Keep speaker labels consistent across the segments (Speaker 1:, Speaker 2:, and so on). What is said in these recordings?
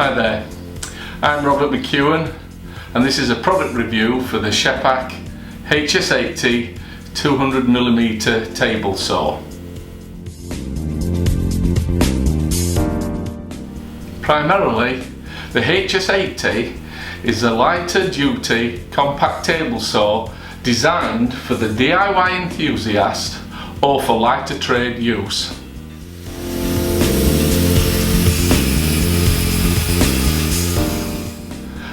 Speaker 1: Hi there, I'm Robert McEwen and this is a product review for the Scheppach HS80 200mm table saw. Primarily, the HS80 is a lighter duty compact table saw designed for the DIY enthusiast or for lighter trade use.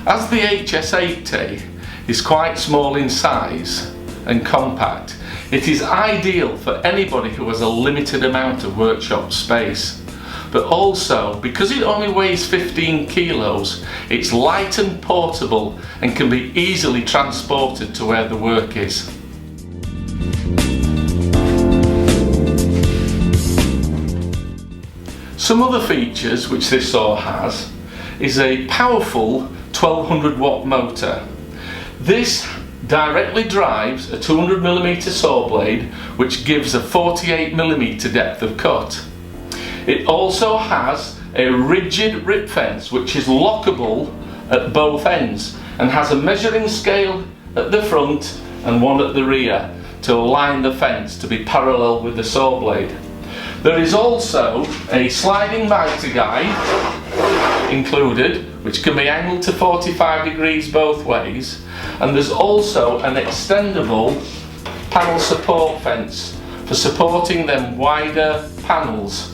Speaker 1: As the HS80 is quite small in size and compact, it is ideal for anybody who has a limited amount of workshop space. But also, because it only weighs 15 kilos, it's light and portable and can be easily transported to where the work is. Some other features which this saw has is a powerful 1200 watt motor. This directly drives a 200mm saw blade which gives a 48mm depth of cut. It also has a rigid rip fence which is lockable at both ends and has a measuring scale at the front and one at the rear to align the fence to be parallel with the saw blade. There is also a sliding mitre guide included, which can be angled to 45 degrees both ways, and there's also an extendable panel support fence for supporting them wider panels.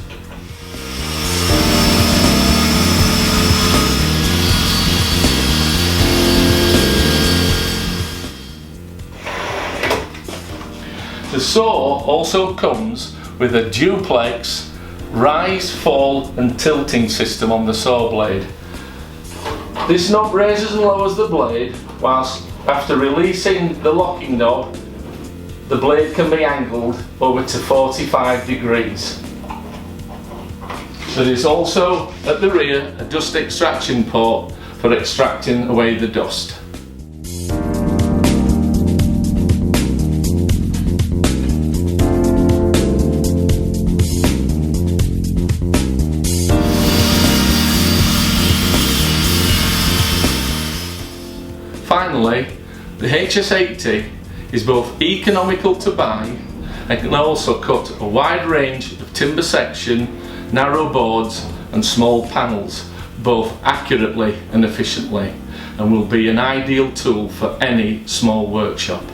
Speaker 1: The saw also comes with a duplex rise, fall and tilting system on the saw blade. This knob raises and lowers the blade, whilst after releasing the locking knob, the blade can be angled over to 45 degrees. There is also at the rear a dust extraction port for extracting away the dust. Finally, the HS80 is both economical to buy and can also cut a wide range of timber section, narrow boards and small panels, both accurately and efficiently, and will be an ideal tool for any small workshop.